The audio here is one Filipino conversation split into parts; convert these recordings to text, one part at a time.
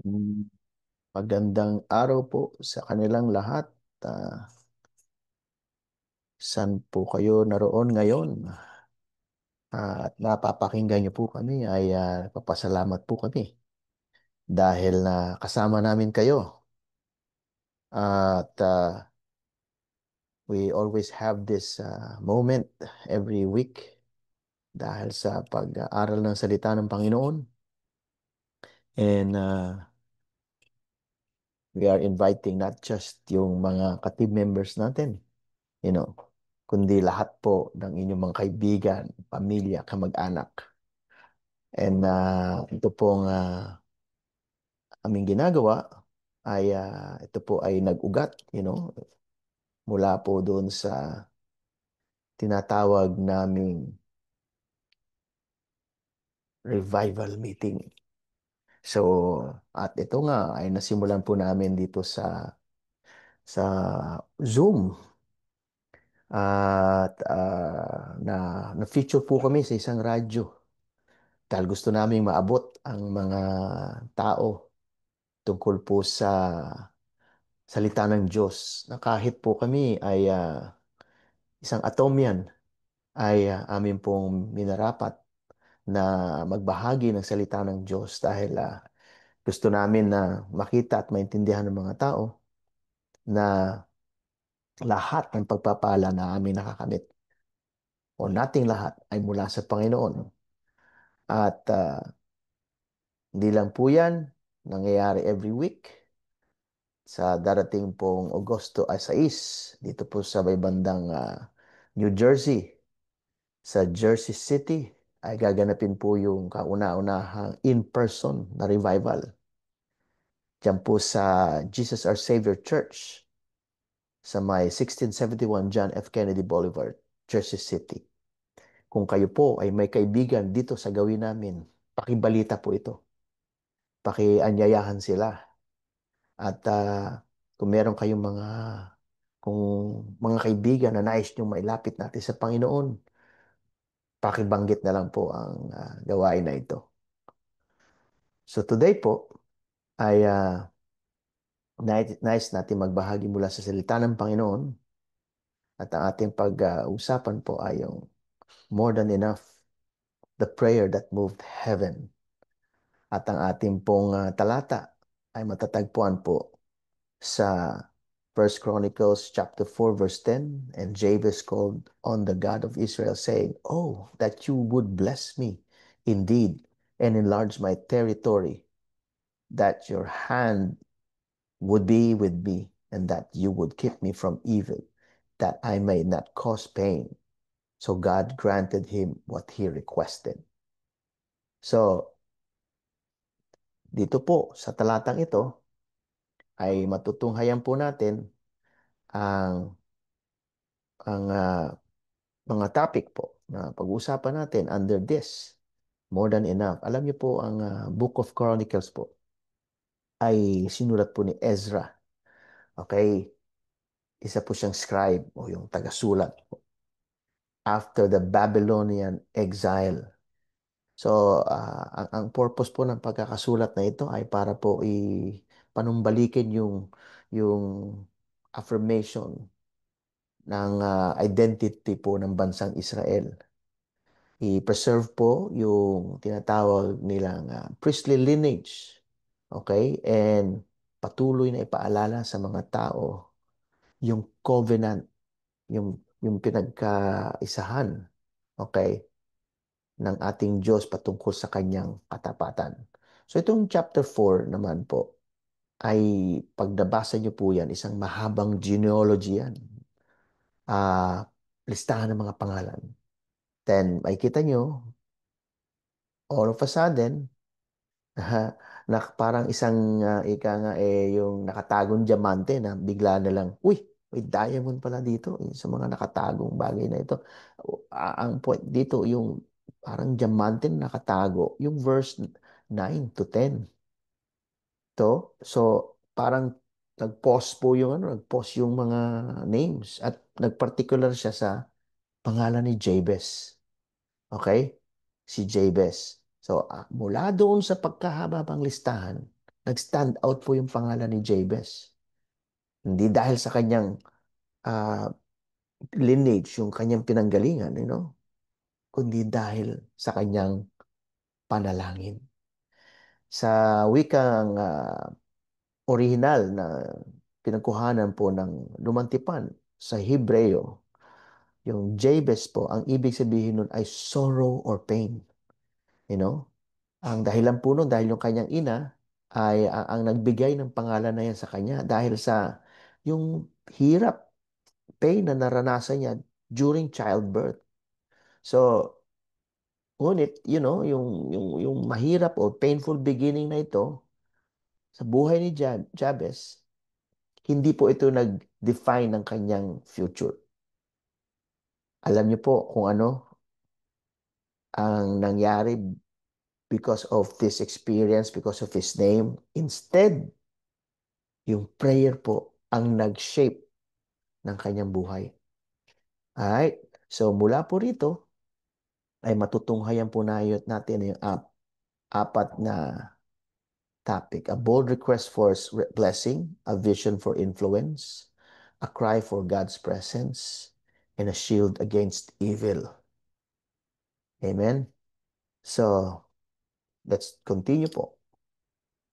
Mm, Magandang araw po sa kanilang lahat. Ah, Saan po kayo naroon ngayon? At napapakinggan niyo po kami ay papasalamat po kami dahil na kasama namin kayo. At we always have this moment every week dahil sa pag-aaral ng salita ng Panginoon. And we are inviting not just yung mga ka-team members natin, kundi lahat po ng inyong mga kaibigan, pamilya, kamag-anak. And ito pong aming ginagawa ay ito po ay nag-ugat, mula po doon sa tinatawag naming revival meeting. So, at ito nga ay nasimulan po namin dito sa Zoom. At na-feature po kami sa isang radyo dahil gusto naming maabot ang mga tao tungkol po sa salita ng Diyos na kahit po kami ay isang atomian ay amin pong minarapat na magbahagi ng salita ng Diyos dahil gusto namin na makita at maintindihan ng mga tao na lahat ng pagpapala na amin nakakamit o nating lahat ay mula sa Panginoon. At hindi lang po yan, nangyayari every week sa darating pong Agosto 6 dito po sa may bandang New Jersey, sa Jersey City ay gaganapin po yung kauna-unahang in-person na revival. Diyan po sa Jesus Our Savior Church sa may 1671 John F. Kennedy Boulevard, Jersey City. Kung kayo po ay may kaibigan dito sa gawin namin, pakibalita po ito. Pakianyayahan sila. At kung meron kayong kung mga kaibigan na nais niyong mailapit natin sa Panginoon, pakibanggit na lang po ang gawain na ito. So today po ay nais natin magbahagi mula sa salita ng Panginoon at ang ating pag-uusapan po ay yung more than enough, the prayer that moved heaven. At ang ating pong talata ay matatagpuan po sa First Chronicles chapter 4 verse 10, and Jabez called on the God of Israel saying, "Oh, that you would bless me indeed and enlarge my territory, that your hand would be with me and that you would keep me from evil, that I may not cause pain." So God granted him what he requested. So dito po sa talatang ito ay matutunghayan po natin ang mga topic po na pag-uusapan natin under this, more than enough. Alam niyo po ang Book of Chronicles po ay sinulat po ni Ezra. Okay? Isa po siyang scribe o yung tagasulat after the Babylonian exile. So, ang purpose po ng pagkakasulat na ito ay para po panumbalikin yung affirmation ng identity po ng bansang Israel. I-preserve po yung tinatawag nilang priestly lineage. Okay? And patuloy na ipaalala sa mga tao yung covenant, yung pinagkaisahan, okay, ng ating Diyos patungkol sa kanyang katapatan. So itong chapter 4 naman po, ay pagdabasa niyo po yan, isang mahabang genealogy yan. Listahan ng mga pangalan. Then, makikita nyo, all of a sudden, na parang isang ika nga yung nakatagong diamante na bigla na lang, uy, may diamond pala dito sa mga nakatagong bagay na ito. Ang point dito, yung parang diamante na nakatago, yung verse 9 to 10. So parang nag-pause po nag-pause yung mga names at nag-particular siya sa pangalan ni Jabez. Okay? Si Jabez. So, mula doon sa pagkahaba pang listahan, Nag-stand out po yung pangalan ni Jabez. Hindi dahil sa kanyang ah, lineage, yung kanyang pinanggalingan, kundi dahil sa kanyang panalangin. Sa wikang orihinal na pinagkuhanan po ng lumantipan sa Hebreo, yung Jabez po, ang ibig sabihin nun ay sorrow or pain. You know? Ang dahilan po nun, dahil yung kanyang ina ay ang nagbigay ng pangalan na yan sa kanya dahil sa yung hirap, pain na naranasan niya during childbirth. So, ngunit, yung mahirap o painful beginning na ito sa buhay ni Jabez, hindi po ito nag-define ng kanyang future. Alam niyo po kung ano ang nangyari because of this experience, because of his name. Instead, yung prayer po ang nag-shape ng kanyang buhay. Alright? So, mula po rito, ay matutunghayan po natin yung apat na topic. A bold request for blessing, a vision for influence, a cry for God's presence, and a shield against evil. Amen? So, let's continue po.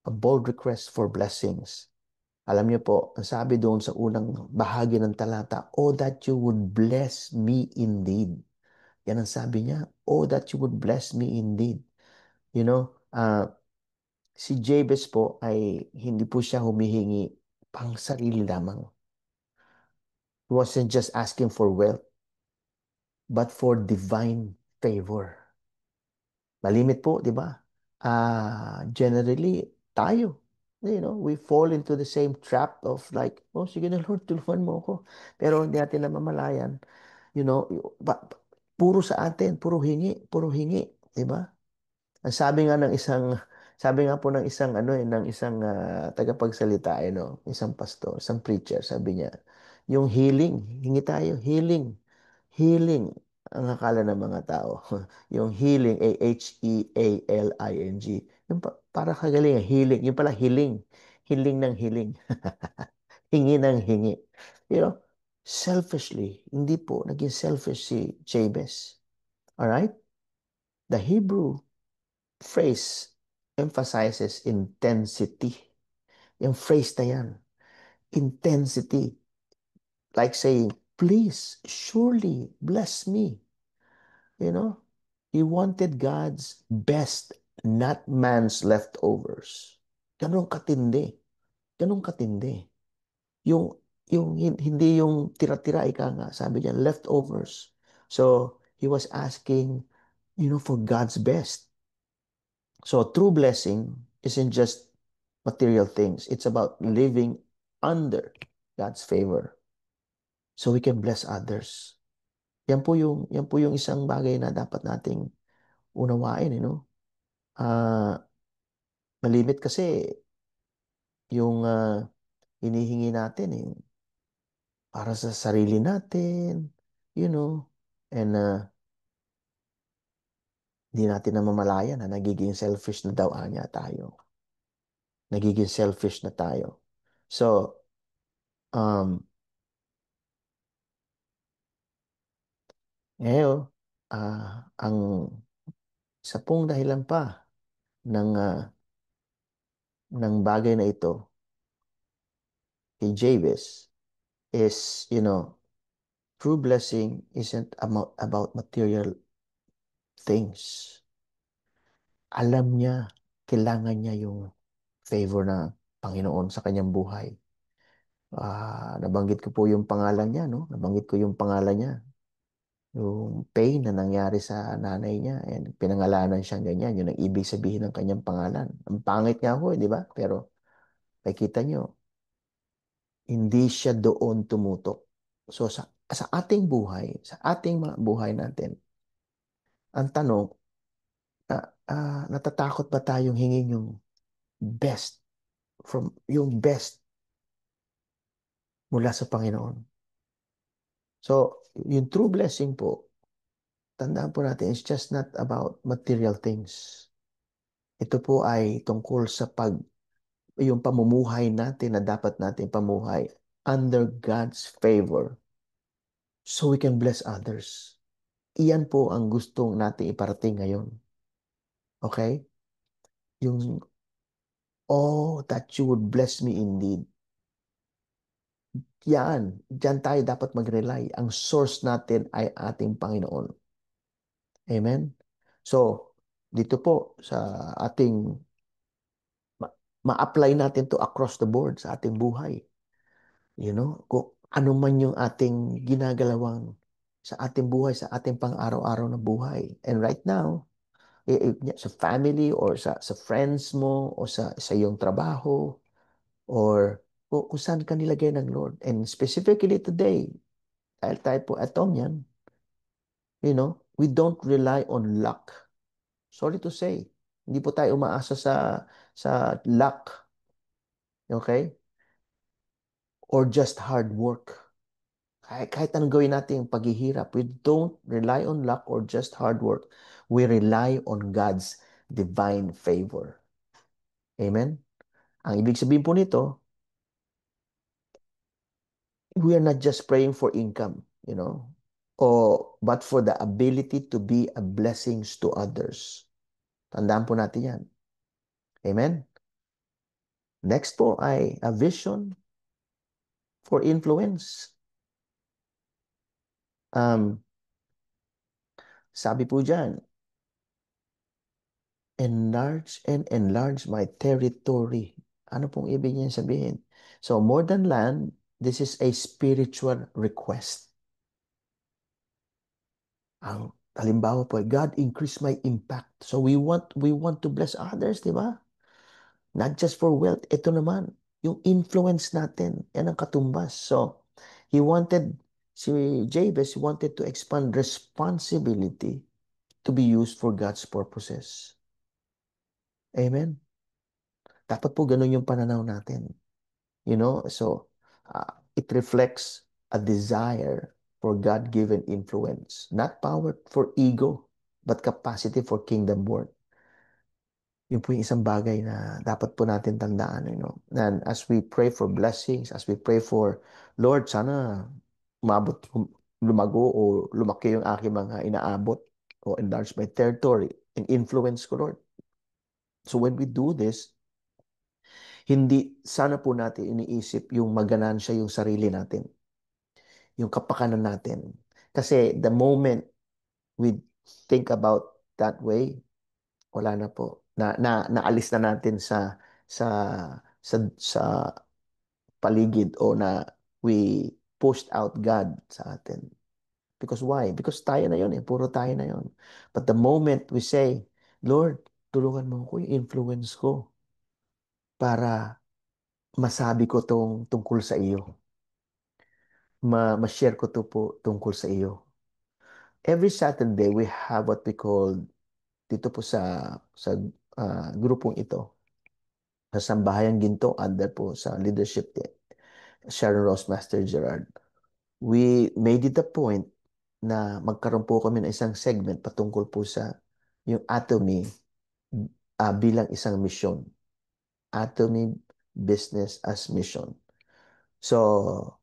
A bold request for blessings. Alam niyo po, ang sabi doon sa unang bahagi ng talata, oh, that you would bless me indeed. Yan ang sabi niya, oh, that you would bless me indeed. You know, si Jabez po ay hindi po siya humihingi pang sarili lamang. He wasn't just asking for wealth, but for divine favor. Malimit po, di ba? Generally, tayo, we fall into the same trap of like, oh, sige na Lord, tulungan mo ako. Pero hindi natin namamalayan, you know, puro sa atin, puro hingi, di ba? Ang sabi nga po ng isang ng isang tagapagsalita, isang pastor, isang preacher, sabi niya, yung healing, hingi tayo, healing, healing. Ang akala ng mga tao, yung healing, Healing, yung para kagaling, healing, yung pala healing, healing ng healing, hingi ng hingi. You know, selfishly, hindi po naging selfish si Jabez. Alright? The Hebrew phrase emphasizes intensity. Yung phrase na yan, intensity. Like saying, please, surely, bless me. You know? He wanted God's best, not man's leftovers. Ganun katindi. Ganun katindi. Yung, hindi yung tira-tira, ika nga, sabi niya, leftovers. So, he was asking, for God's best. So true blessing isn't just material things. It's about living under God's favor so we can bless others. Yan po yung isang bagay na dapat nating unawain, Ah, malimit kasi yung hinihingi natin para sa sarili natin, you know, and hindi natin namamalayan na nagiging selfish na daw anya tayo. Nagiging selfish na tayo. So, um, ngayon, ang isa pong dahilan pa ng bagay na ito kay Jabez is, true blessing isn't about material things. Alam niya, kailangan niya yung favor na Panginoon sa kanyang buhay. Nabanggit ko po yung pangalan niya, no? Nabanggit ko yung pangalan niya. Yung pain na nangyari sa nanay niya and pinangalanan siyang ganyan. Yun ang ibig sabihin ng kanyang pangalan. Ang pangit nga ho, di ba? Pero nakikita nyo, hindi siya doon tumutok. So sa ating buhay, sa ating mga buhay natin, ang tanong, natatakot ba tayong hingin best yung best mula sa Panginoon? So, yung true blessing po, tandaan po natin, it's just not about material things. Ito po ay tungkol sa yung pamumuhay natin na dapat natin pamuhay under God's favor so we can bless others. Iyan po ang gustong natin iparating ngayon. Okay? Yung, oh, that you would bless me indeed. Yan, diyan tayo dapat mag-rely. Ang source natin ay ating Panginoon. Amen? So, dito po sa ating, ma-apply natin to across the board sa ating buhay. You know, kung ano man yung ating ginagalawang sa ating buhay, sa ating pang-araw-araw na buhay. And right now, sa family or sa friends mo o sa iyong trabaho or kung saan ka nilagay ng Lord. And specifically today, dahil tayo po atong yan, we don't rely on luck. Sorry to say, hindi po tayo umaasa sa luck, okay? Or just hard work. Kahit anong gawin natin yung paghihirap, we don't rely on luck or just hard work. We rely on God's divine favor. Amen? Ang ibig sabihin po nito, we are not just praying for income, but for the ability to be a blessings to others. Tandaan po natin yan. Amen? Next po ay a vision for influence. Um, Sabi po dyan, enlarge and enlarge my territory. Ano pong ibig niya sabihin? So, more than land, this is a spiritual request. Ang halimbawa po, God increase my impact. So, we want to bless others, di ba? Not just for wealth. Ito naman, yung influence natin. Yan ang katumbas. So, si Jabez wanted to expand responsibility to be used for God's purposes. Amen? Dapat po ganun yung pananaw natin. So it reflects a desire for God-given influence, not power for ego, but capacity for kingdom work. Yun po yung isang bagay na dapat po natin tandaan. And as we pray for blessings, as we pray for, Lord, sana umabot, lumago o lumaki yung aking mga inaabot o enlarge my territory and influence ko, Lord. So when we do this, hindi sana po natin iniisip yung maganansya yung sarili natin, yung kapakanan natin. Kasi the moment we think about that way, wala na po. Naalis na natin sa sa paligid o na we pushed out God sa atin. Because why? Because tayo na yun eh. Puro tayo na yun. But the moment we say, Lord, tulungan mo ko yung influence ko para masabi ko tungkol sa iyo. Ma-share ko to po tungkol sa iyo. Every Saturday, we have what we call, dito po sa grupong ito, sa Sambahayan Ginto, under po sa leadership ni Sharon Ross Master Gerard. We made it a point na magkaroon po kami ng isang segment patungkol po sa yung Atomy bilang isang misyon. Atomy Business as Mission. So,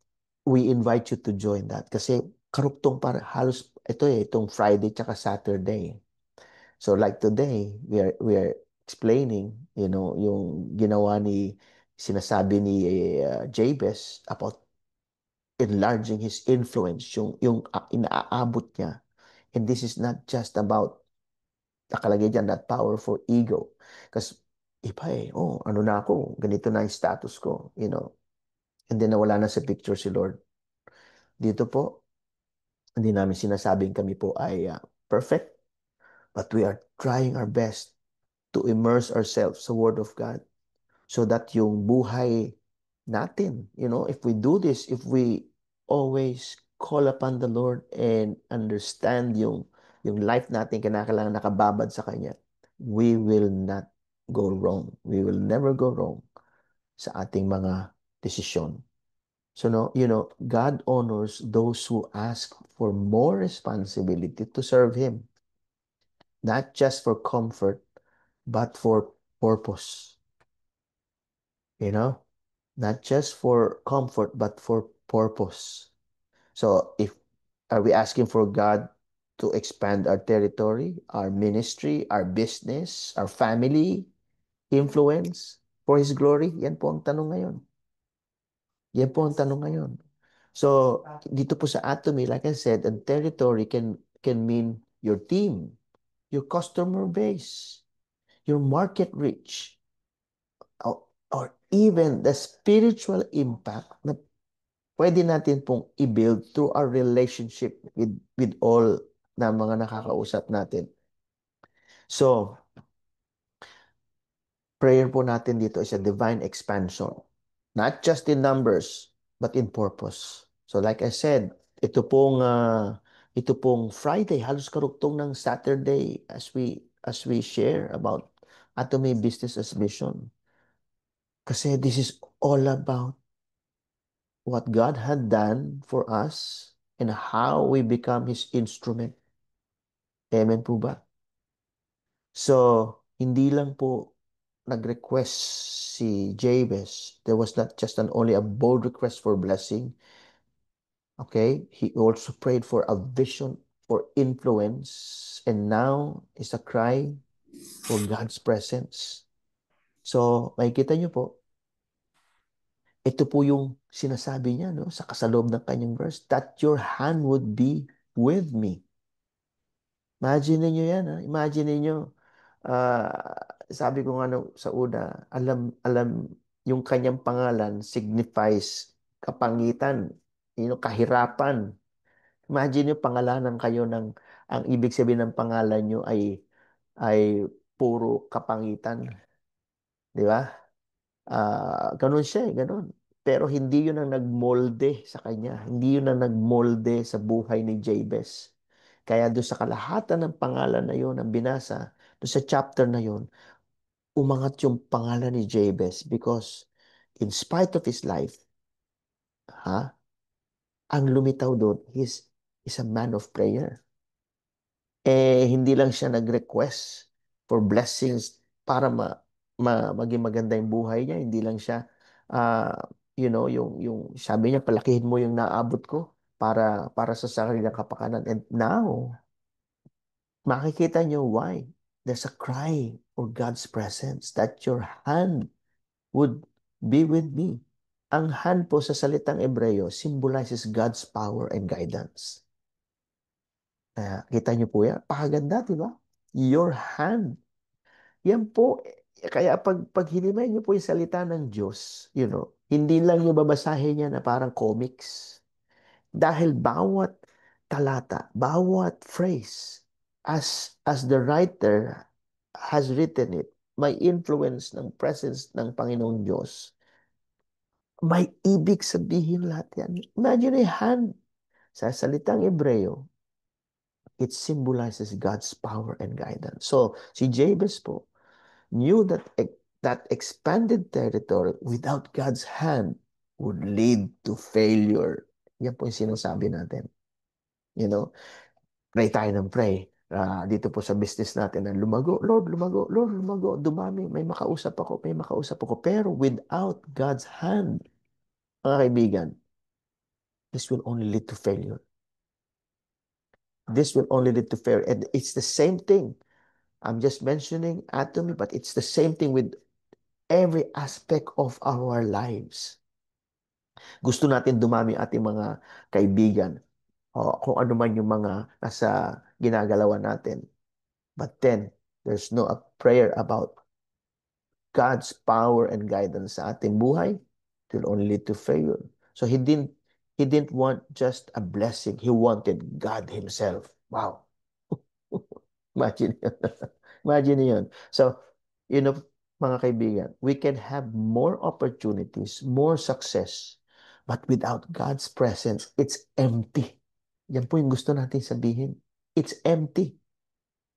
we invite you to join that kasi karugtong para halos itong Friday tsaka Saturday. So like today, we are explaining, yung ginawa sinasabi ni Jabez about enlarging his influence, yung inaabot niya. And this is not just about, nakalagay dyan, that power for ego. Kasi iba ano na ako, ganito na yung status ko. And then nawala na sa picture si Lord. Dito po, hindi namin sinasabing kami po ay perfect, but we are trying our best to immerse ourselves sa Word of God so that yung buhay natin, if we do this, if we always call upon the Lord and understand yung life natin kinakailangan nakababad sa Kanya, we will not go wrong. We will never go wrong sa ating mga desisyon. So, no, God honors those who ask for more responsibility to serve Him, not just for comfort, but for purpose. you know, not just for comfort, but for purpose. So if are we asking for God to expand our territory, our ministry, our business, our family, influence for His glory? Yan po ang tanong ngayon. Yan po ang tanong ngayon. So, dito po sa Atomy, like I said, and territory can mean your team, your customer base, your market reach, or even the spiritual impact na pwede natin pong i-build through our relationship with all na mga nakakausap natin. So, prayer po natin dito is a divine expansion. Not just in numbers, but in purpose. So like I said, ito pong Friday, halos karugtong ng Saturday as we share about Atomy Business as Mission. Kasi this is all about what God had done for us and how we become His instrument. Amen po ba? So, hindi lang po nag-request si Jabez. There was not just an only a bold request for blessing. Okay? He also prayed for a vision for influence. And now is a cry for God's presence. So, makikita niyo po, ito po yung sinasabi niya no, sa kasaloob ng kanyang verse, that your hand would be with me. Imagine niyo yan. Ha? Imagine niyo, sabi ko nga sa una, alam, yung kanyang pangalan signifies kapangitan, kahirapan. Imagine niyo pangalanan kayo ang ibig sabihin ng pangalan niyo ay puro kapangitan. Di ba? Ganun siya, ganun. Pero hindi yun ang nagmolde sa kanya. Hindi yun ang nagmolde sa buhay ni Jabez. Kaya doon sa kalahatan ng pangalan na yun, ang binasa, doon sa chapter na yun, umangat yung pangalan ni Jabez because in spite of his life, ha, ang lumitaw doon, is a man of prayer. Hindi lang siya nag-request for blessings para maging maganda yung buhay niya. Hindi lang siya, uh, yung sabi niya, palakihin mo yung naabot ko para sa sarili ng kapakanan. And now, makikita niyo why. There's a cry for God's presence that your hand would be with me. Ang hand po sa salitang Ebreo symbolizes God's power and guidance. Kita niyo po yan. Pakaganda, di ba? Your hand. Yan po. Kaya pag hinimay niyo po yung salita ng Diyos, hindi lang niyo babasahin niya na parang comics. Dahil bawat talata, bawat phrase, as the writer has written it, may influence ng presence ng Panginoong Diyos. May ibig sabihin lahat yan. Imagine a hand. Sa salitang Ebreo, it symbolizes God's power and guidance. So, si Jabez po knew that expanded territory without God's hand would lead to failure. Yan po yung sinasabi natin. Pray tayo ng pray. Dito po sa business natin na lumago, Lord, lumago, Lord, lumago, dumami, may makausap ako. Pero without God's hand, mga kaibigan, this will only lead to failure. This will only lead to failure. And it's the same thing. I'm just mentioning Atomy, but it's the same thing with every aspect of our lives. Gusto natin dumami ating mga kaibigan o kung ano man yung mga nasa ginagalawan natin. But then, there's no a prayer about God's power and guidance sa ating buhay. It will only lead to failure. So he didn't want just a blessing. He wanted God Himself. Wow. Imagine yun. Imagine yun. So, mga kaibigan, we can have more opportunities, more success, but without God's presence, it's empty. Yan po yung gusto natin sabihin. It's empty.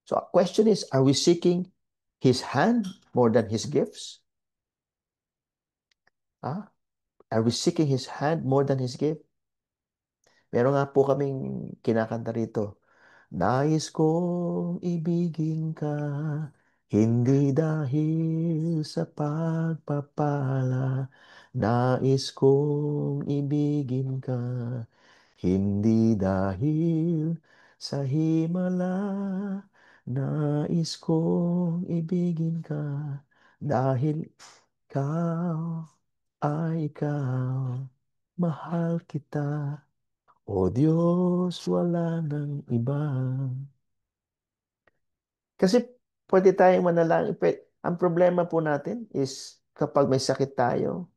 So, a question is, are we seeking His hand more than His gifts? Ah? Are we seeking His hand more than His gift? Meron nga po kaming kinakanta rito. Nais kong ibigin ka, Hindi dahil sa pagpapala, nais kong ibigin ka. Hindi dahil sa himala, nais kong ibigin ka. Dahil ikaw ay ikaw, mahal kita. O Diyos, wala nang iba. Kasi pwede tayong manalangin. Ang problema po natin is kapag may sakit tayo,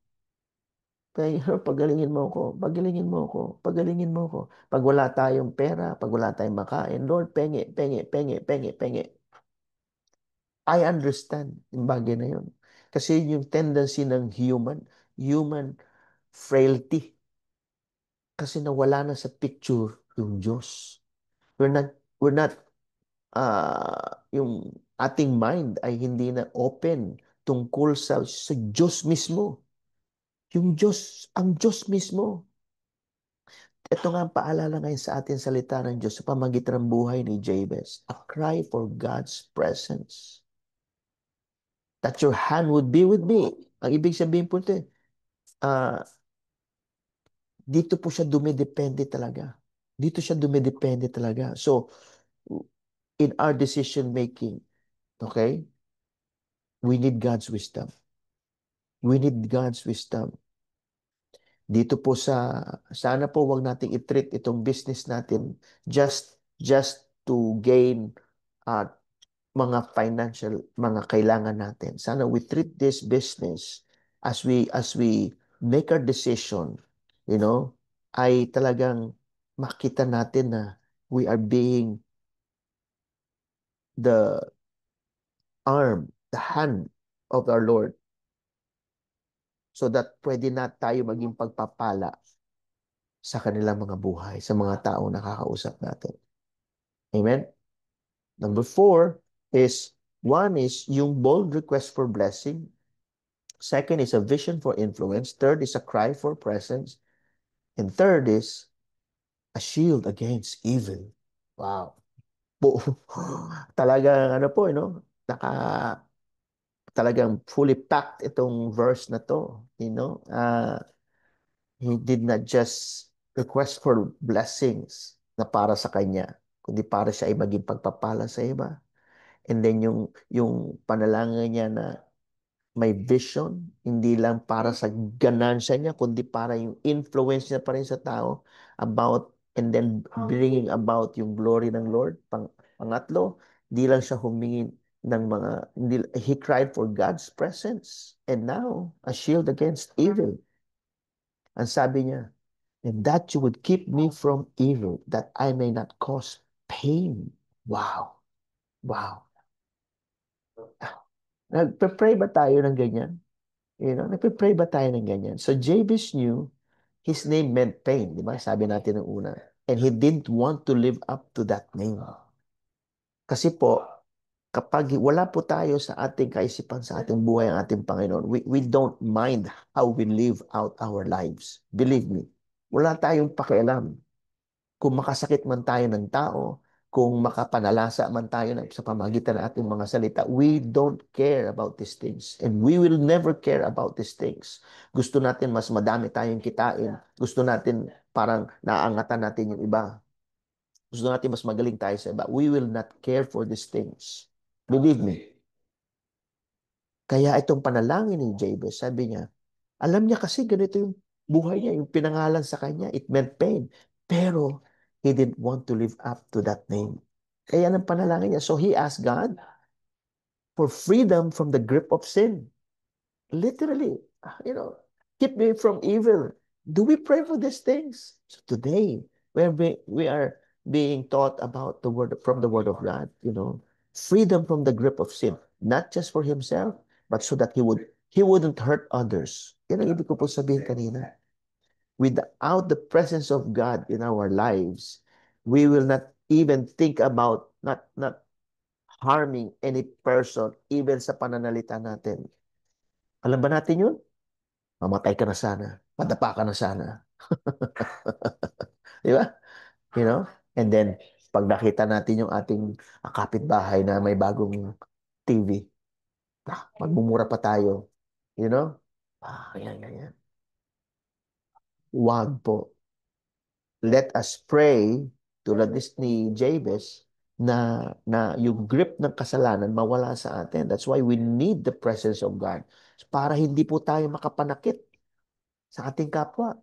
pagalingin mo ako, pagalingin mo ako, pagalingin mo ako. Pag wala tayong pera, pag wala tayong makain, Lord, pengi, pengi, pengi, pengi, pengi. I understand yung bagay na yun. Kasi yung tendency ng human frailty. Kasi nawala na sa picture yung Diyos. We're not yung ating mind ay hindi na open tungkol sa Diyos mismo. Yung Diyos, ang Diyos mismo. Ito nga ang paalala ngayon sa ating salita ng Diyos sa pamagitan ng buhay ni Jabez. A cry for God's presence. That your hand would be with me. Ang ibig sabihin po ito, ah, dito po siya dumidepende talaga. Dito siya dumidepende talaga. So, in our decision making, okay, we need God's wisdom. We need God's wisdom. Dito po sana po wag nating i-treat itong business natin just to gain uh, mga financial, mga kailangan natin. Sana we treat this business as we make our decision, you know, ay talagang makita natin na we are being the arm, the hand of our Lord so that pwede na tayo maging pagpapala sa kanilang mga buhay, sa mga tao nakakausap natin. Amen? Number four is, one is yung bold request for blessing. Second is a vision for influence. Third is a cry for presence. And third is a shield against evil. Wow. Po, talagang ano po, talagang fully packed itong verse na to. He did not just request for blessings na para sa kanya, kundi para siya ay maging pagpapala sa iba. And then yung panalangin niya na may vision, hindi lang para sa ganansya niya, kundi para yung influence niya pa rin sa tao about, and then bringing about yung glory ng Lord. Pangatlo, hindi lang siya humingi ng mga, he cried for God's presence. And now, a shield against evil. Ang sabi niya, and that you would keep me from evil, that I may not cause pain. Wow. Wow. Nagpe-pray ba tayo ng ganyan? Nagpe-pray ba tayo ng ganyan? So Jabez knew his name meant pain, di ba? Sabi natin ng una. And he didn't want to live up to that name. Kasi po, kapag wala po tayo sa ating kaisipan, sa ating buhay, ang ating Panginoon, we don't mind how we live out our lives. Believe me, wala tayong pakialam. Kung makasakit man tayo ng tao, kung makapanalasa man tayo sa pamagitan ng ating mga salita, we don't care about these things. And we will never care about these things. Gusto natin mas madami tayong kitain. Gusto natin parang naangatan natin yung iba. Gusto natin mas magaling tayo sa iba. We will not care for these things. Believe me. Kaya itong panalangin ni Jabez, sabi niya, alam niya kasi ganito yung buhay niya, yung pinangalan sa kanya, it meant pain. Pero he didn't want to live up to that name. Kaya ng panalangin niya. So he asked God for freedom from the grip of sin. Literally, you know, keep me from evil. Do we pray for these things? So today, we are being taught about the word from the word of God, freedom from the grip of sin, not just for himself, but so that he wouldn't hurt others. Yan ang ibig ko po sabihin kanina. Without the presence of God in our lives, we will not even think about not harming any person, even sa pananalita natin. Alam ba natin yun? Mamatay ka na sana. Madapa ka na sana. Di ba? You know? And then, pag nakita natin yung ating kapitbahay na may bagong TV. Magmumura pa tayo. You know? Yan, yan, yan. Wag po. Let us pray tulad ni Jabez na yung grip ng kasalanan mawala sa atin. That's why we need the presence of God. Para hindi po tayo makapanakit sa ating kapwa.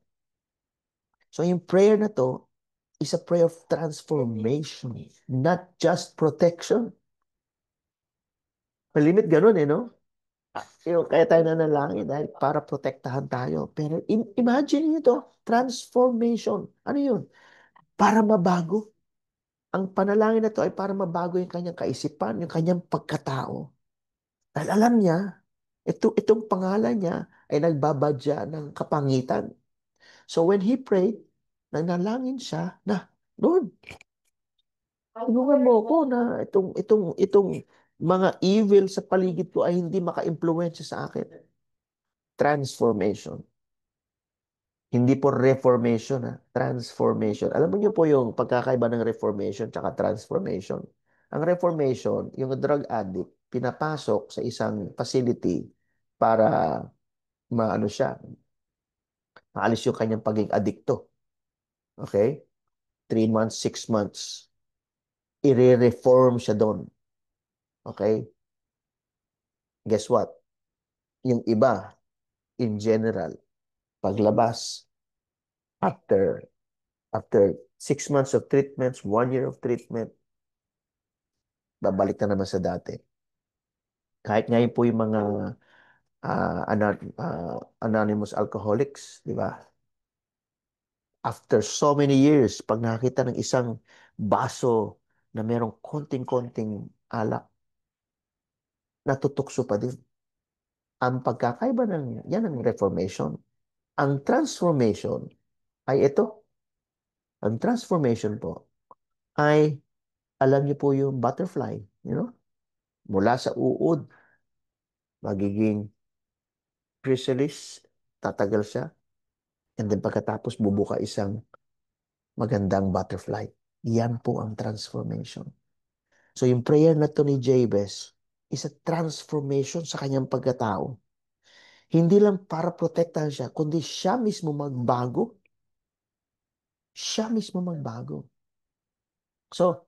So yung prayer na to is a prayer of transformation, not just protection. Malimit ganun no? Kaya tayo nanalangin dahil para protektahan tayo. Pero imagine nyo to, transformation. Ano yun? Para mabago. Ang panalangin na to ay para mabago yung kanyang kaisipan, yung kanyang pagkatao. Dahil alam niya, itong pangalan niya ay nagbabadya ng kapangitan. So when he prayed, nanalangin siya na, Lord, tulungan mo ko na itong mga evil sa paligid ko ay hindi maka-impluwensya sa akin. Transformation. Hindi po reformation, transformation. Alam mo niyo po yung pagkakaiba ng reformation at transformation. Ang reformation, yung drug addict, pinapasok sa isang facility para maano siya, maalis yung kanyang pagiging adikto. Okay? 3 months, 6 months. I-reform siya doon. Okay? Guess what? Yung iba, in general, paglabas, after after 6 months of treatments, 1 year of treatment, babalik na naman sa dati. Kahit ngayon po yung mga anonymous alcoholics, di ba? After so many years, pag nakita ng isang baso na merong konting-konting alak, natutukso pa din. Ang pagkakaiba yan ang reformation. Ang transformation ay ito. Ang transformation po ay, alam niyo po yung butterfly, mula sa uod, magiging chrysalis, tatagal siya, and then pagkatapos bubuka isang magandang butterfly. Yan po ang transformation. So yung prayer na to ni Jabez is a transformation sa kanyang pagkatao. Hindi lang para protektahan siya, kundi siya mismo magbago. Siya mismo magbago. So,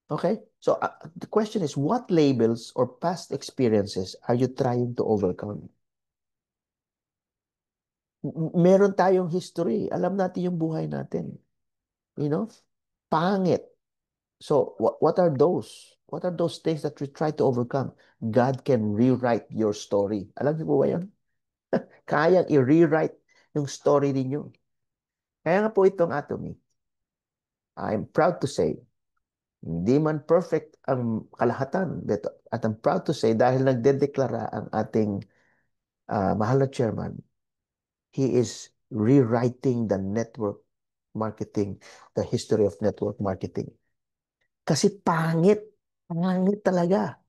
okay? So, the question is, what labels or past experiences are you trying to overcome? Meron tayong history. Alam natin yung buhay natin. You know? Pangit. So, what are those? What are those things that we try to overcome? God can rewrite your story. Alam niyo po ba yan? Kayang i-rewrite yung story ninyo. Kaya nga po itong Atomy, I'm proud to say, hindi man perfect ang kalahatan. At I'm proud to say, dahil nagdedeklara ang ating mahal na chairman, he is rewriting the network marketing, the history of network marketing. Kasi pangit. Pangit talaga.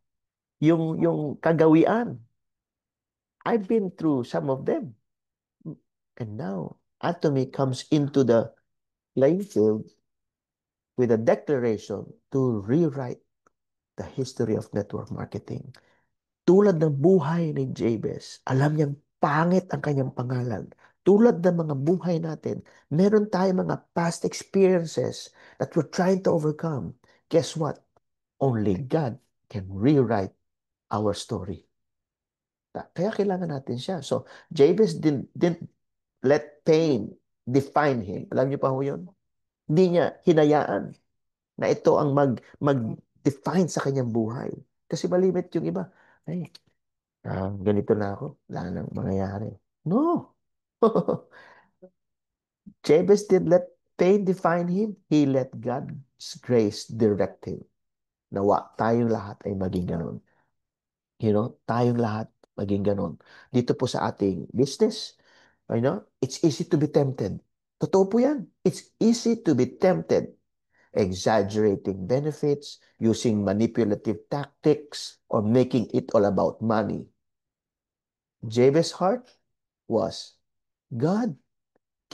Yung kagawian. I've been through some of them. And now, Atomy comes into the playing field with a declaration to rewrite the history of network marketing. Tulad ng buhay ni Jabez, alam niyang pangit ang kanyang pangalan. Tulad ng mga buhay natin, meron tayong mga past experiences that we're trying to overcome. Guess what? Only God can rewrite our story. Kaya kailangan natin siya. So, Jabez didn't let pain define him. Alam niyo pa ho yun? Hindi niya hinayaan na ito ang mag-define sa kanyang buhay. Kasi malimit yung iba. Ay, ganito na ako. Wala nang mangyayari. No. Jabez did let pain define him. He let God's grace direct him. Nawa, tayong lahat ay maging ganun. Tayong lahat maging ganun. Dito po sa ating business, it's easy to be tempted. Totoo po yan. It's easy to be tempted. Exaggerating benefits, using manipulative tactics, or making it all about money. Jabez's heart was, God,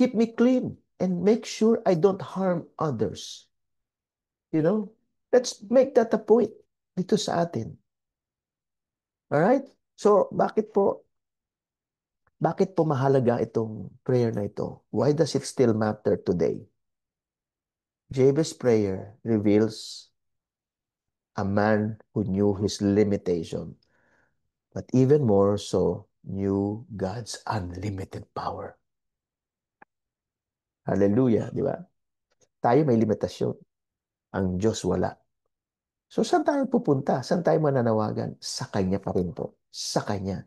keep me clean and make sure I don't harm others. Let's make that a point dito sa atin. Alright? So, bakit po mahalaga itong prayer na ito? Why does it still matter today? Jabez's prayer reveals a man who knew his limitation, but even more so, knew God's unlimited power. Hallelujah, di ba? Tayo may limitasyon. Ang Diyos wala. So, saan tayo pupunta? Saan tayo mananawagan? Sa Kanya pa rin po. Sa Kanya.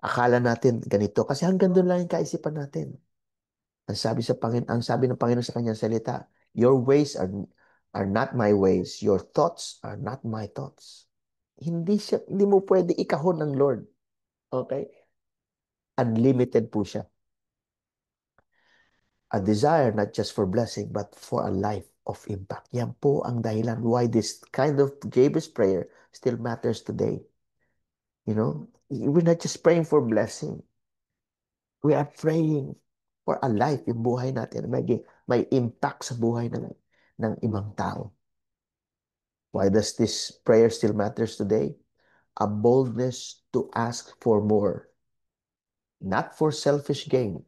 Akala natin ganito kasi hanggang doon lang yung kaisipan natin. Ang sabi ng Panginoon sa kanyang salita, your ways are not my ways, your thoughts are not my thoughts. Hindi mo pwede ikahon ng Lord. Okay? Unlimited po siya. A desire not just for blessing, but for a life of impact. Yan po ang dahilan why this kind of Jabez prayer still matters today. You know, we're not just praying for blessing. We are praying for a life, yung buhay natin, may impact sa buhay ng ibang tao. Why does this prayer still matters today? A boldness to ask for more, not for selfish gain,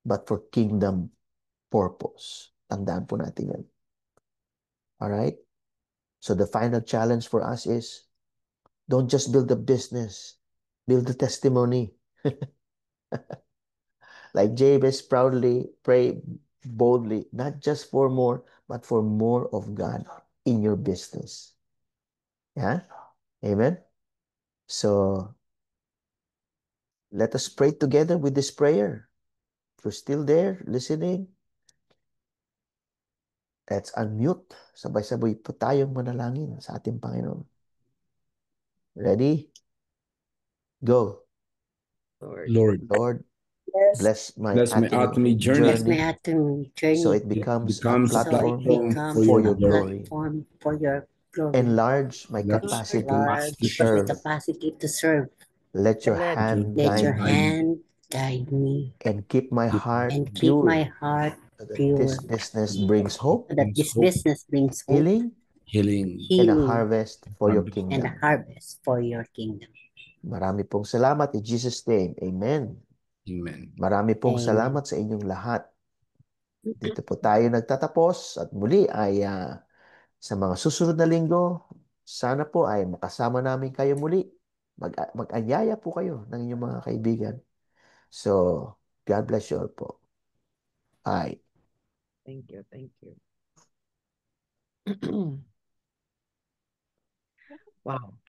but for kingdom purpose. Tandaan po natin yan. Alright? So the final challenge for us is, don't just build a business, build a testimony. Like Jabez proudly pray boldly, not just for more, but for more of God in your business. Yeah? Amen? So, let us pray together with this prayer. If you're still there, listening, let's unmute. Sabay-sabay po tayong manalangin sa ating Panginoon. Ready? Go. Lord, Lord, Yes. bless my bless my atomy atomy Bless my journey. journey atomy so journey. it It becomes a becomes a So it platform platform for becomes for your your a glory. glory. platform for your glory. Enlarge my Enlarge my capacity to capacity Large to my serve. serve. capacity to serve. Let your Let your hand Let your guide hand guide me me. hand guide me and keep my Keep heart and keep my pure heart so that this pure business me. brings It hope, so that brings this hope, business brings hope, healing, healing, and a healing, harvest for your harvest. and a kingdom. harvest for your kingdom. Marami pong salamat in Jesus' name. Amen. Amen. Marami pong Amen. salamat sa inyong lahat. Dito po tayo nagtatapos at muli ay sa mga susunod na linggo, sana po ay makasama namin kayo muli. Mag-anyaya po kayo ng inyong mga kaibigan. So, God bless you all po. Bye. Thank you. Thank you. Wow.